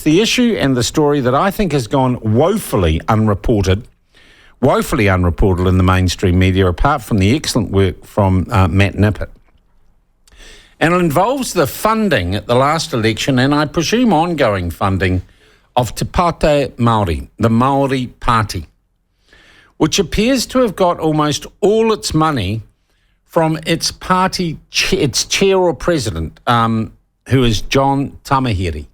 the issue and the story that I think has gone woefully unreported in the mainstream media, apart from the excellent work from Matt Nippert. And it involves the funding at the last election, and I presume ongoing funding, of Te Pāti Māori, the Māori Party, which appears to have got almost all its money from its party, its chair or president, who is John Tamahere.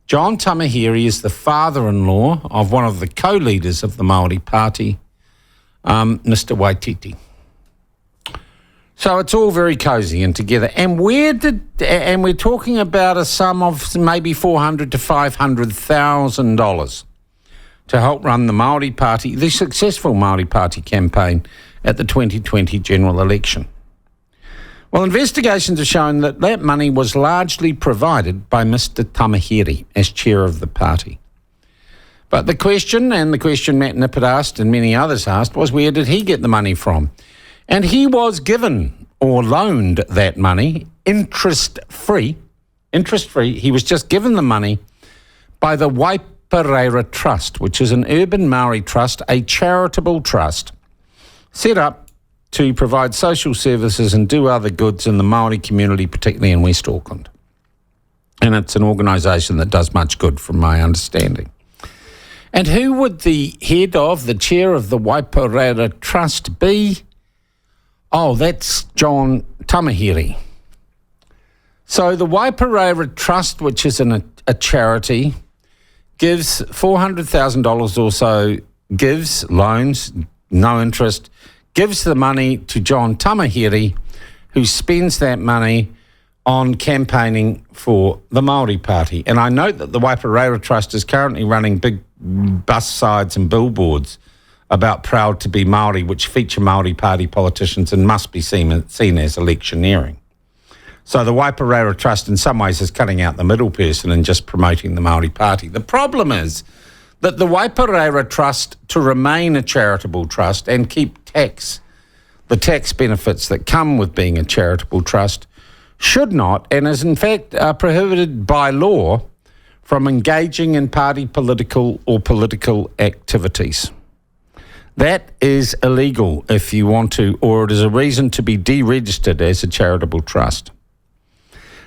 John Tamahere is the father-in-law of one of the co-leaders of the Māori Party, Mr. Waititi. So it's all very cosy and together. And we're talking about a sum of maybe $400,000 to $500,000 to help run the Māori Party, the successful Māori Party campaign at the 2020 general election. Well, investigations have shown that that money was largely provided by Mr. Tamahere as chair of the party. But the question Matt Nippert asked and many others asked was, where did he get the money from? And he was given or loaned that money interest-free. He was just given the money by the Waipareira Trust, which is an urban Māori trust, a charitable trust set up to provide social services and do other goods in the Māori community, particularly in West Auckland. And it's an organisation that does much good, from my understanding. And who would the chair of the Waipareira Trust be? Oh, that's John Tamahere. So the Waipareira Trust, which is a charity, gives $400,000 or so, gives loans, no interest, gives the money to John Tamahere, who spends that money on campaigning for the Māori Party. And I note that the Waipareira Trust is currently running big bus sides and billboards about proud to be Māori, which feature Māori Party politicians and must be seen as electioneering. So the Waipareira Trust in some ways is cutting out the middle person and just promoting the Māori Party. The problem is that the Waipareira Trust, to remain a charitable trust and keep the tax benefits that come with being a charitable trust, should not, and is in fact prohibited by law from engaging in party political activities. That is illegal if you want to, or it is a reason to be deregistered as a charitable trust.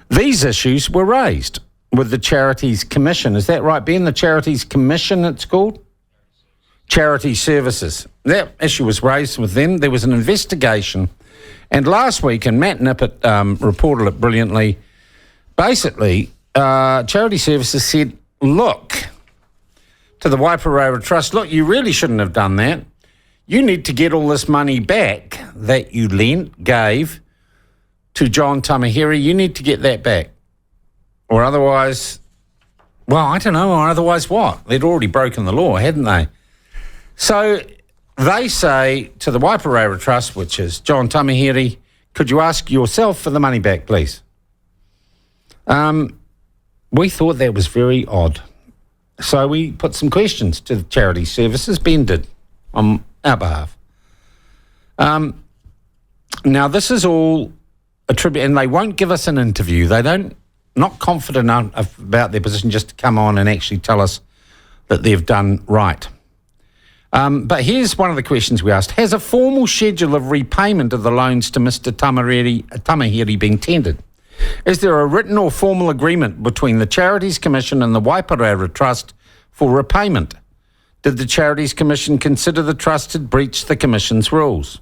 These issues were raised with the Charities Commission. Is that right, Ben? The Charities Commission, it's called? Charity Services. That issue was raised with them. There was an investigation. And last week, and Matt Nippert reported it brilliantly, basically, Charity Services said, look, to the Waipareira Trust, look, you really shouldn't have done that. You need to get all this money back that you gave to John Tamahere. You need to get that back. Or otherwise, well, I don't know, or otherwise what? They'd already broken the law, hadn't they? So they say to the Waipareira Trust, which is John Tamahere, could you ask yourself for the money back, please? We thought that was very odd. So we put some questions to the Charity Services. Ben did on our behalf. Now, this is all attributed, and they won't give us an interview. Not confident enough about their position just to come on and actually tell us that they've done right. But here's one of the questions we asked. Has a formal schedule of repayment of the loans to Mr. Tamahere been tendered? Is there a written or formal agreement between the Charities Commission and the Waipareira Trust for repayment? Did the Charities Commission consider the trust had breached the Commission's rules?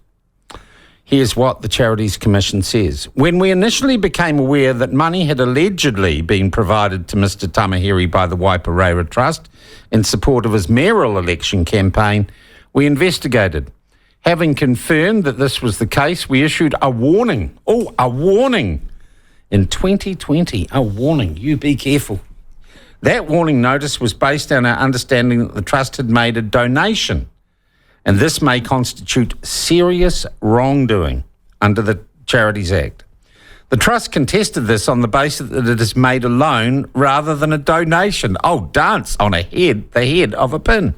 Here's what the Charities Commission says. When we initially became aware that money had allegedly been provided to Mr. Tamahere by the Waipareira Trust in support of his mayoral election campaign, we investigated. Having confirmed that this was the case, we issued a warning. Oh, a warning. In 2020, a warning. You be careful. That warning notice was based on our understanding that the trust had made a donation, and this may constitute serious wrongdoing under the Charities Act. The trust contested this on the basis that it has made a loan rather than a donation. Oh, dance on the head of a pin.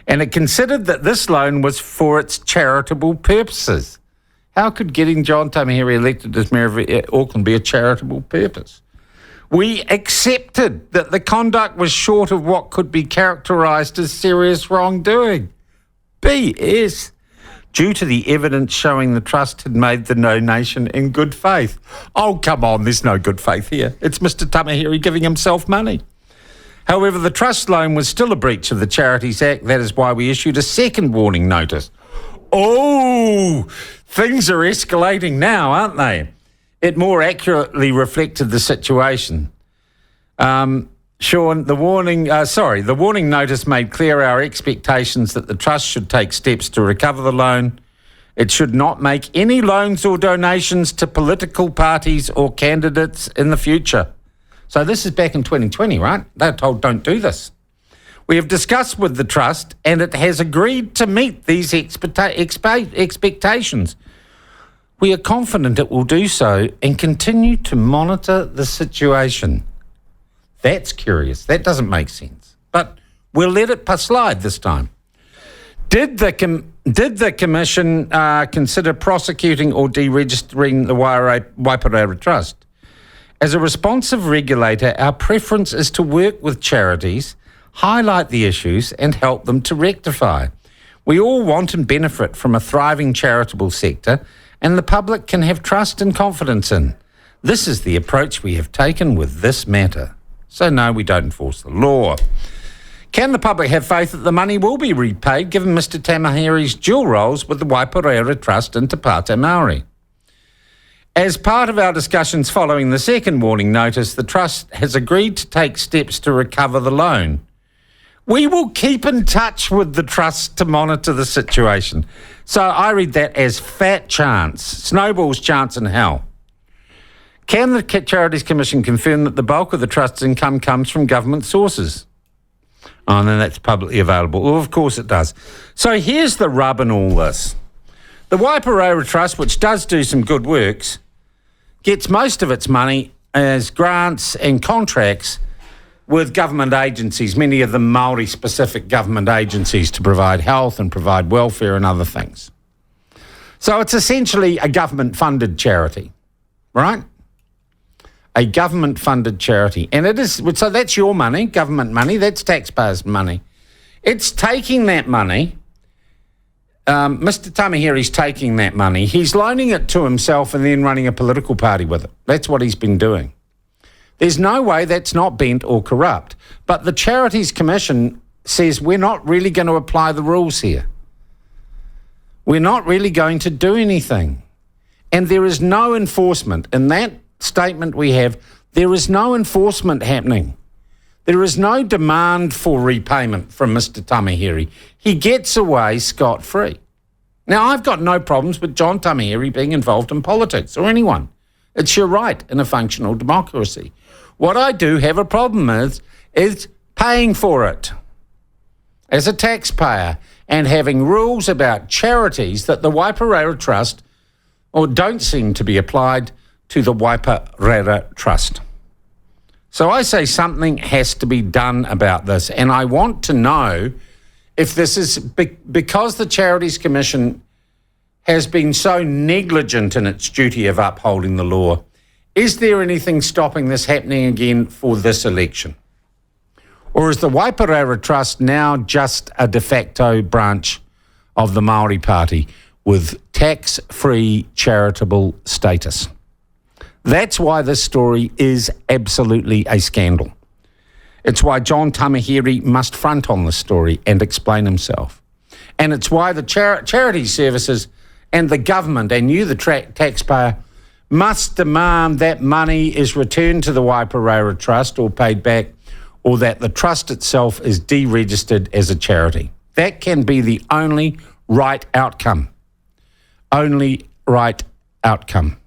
And it considered that this loan was for its charitable purposes. How could getting John Tamahere elected as Mayor of Auckland be a charitable purpose? We accepted that the conduct was short of what could be characterised as serious wrongdoing. BS. Due to the evidence showing the trust had made the donation in good faith. Oh, come on, there's no good faith here. It's Mr Tamahiri giving himself money. However, the trust loan was still a breach of the Charities Act. That is why we issued a second warning notice. Oh, things are escalating now, aren't they? It more accurately reflected the situation. Sean, the warning notice made clear our expectations that the trust should take steps to recover the loan. It should not make any loans or donations to political parties or candidates in the future. So this is back in 2020, right? They're told don't do this. We have discussed with the trust and it has agreed to meet these expectations. We are confident it will do so and continue to monitor the situation. That's curious. That doesn't make sense. But we'll let it slide this time. Did the Commission consider prosecuting or deregistering the Waiparaira Trust? As a responsive regulator, our preference is to work with charities, highlight the issues and help them to rectify. We all want and benefit from a thriving charitable sector and the public can have trust and confidence in. This is the approach we have taken with this matter. So no, we don't enforce the law. Can the public have faith that the money will be repaid given Mr Tamahiri's dual roles with the Waiparaira Trust and Te Pāti Māori? As part of our discussions following the second warning notice, the Trust has agreed to take steps to recover the loan. We will keep in touch with the Trust to monitor the situation. So I read that as fat chance, snowball's chance in hell. Can the Charities Commission confirm that the bulk of the Trust's income comes from government sources? Oh, and then that's publicly available. Well, of course it does. So here's the rub in all this. The Waiparaira Trust, which does do some good works, gets most of its money as grants and contracts with government agencies, many of them Māori-specific government agencies to provide health and provide welfare and other things. So it's essentially a government-funded charity, right? A government-funded charity. And it is, so that's your money, government money, that's taxpayers' money. It's taking that money, Mr Tamahiri's taking that money, he's loaning it to himself and then running a political party with it. That's what he's been doing. There's no way that's not bent or corrupt. But the Charities Commission says we're not really going to apply the rules here. We're not really going to do anything. And there is no enforcement. In that statement we have, there is no enforcement happening. There is no demand for repayment from Mr Tamahiri. He gets away scot-free. Now, I've got no problems with John Tamahiri being involved in politics or anyone. It's your right in a functional democracy. What I do have a problem is paying for it as a taxpayer and having rules about charities that the Waiparaira Trust or don't seem to be applied to the Waiparaira Trust. So I say something has to be done about this, and I want to know if this is because the Charities Commission has been so negligent in its duty of upholding the law. Is there anything stopping this happening again for this election? Or is the Waiparaira Trust now just a de facto branch of the Māori Party with tax-free charitable status? That's why this story is absolutely a scandal. It's why John Tamahiri must front on this story and explain himself. And it's why the charity services and the government and you, the taxpayer, must demand that money is returned to the Waiparaira Trust or paid back, or that the trust itself is deregistered as a charity. That can be the only right outcome. Only right outcome.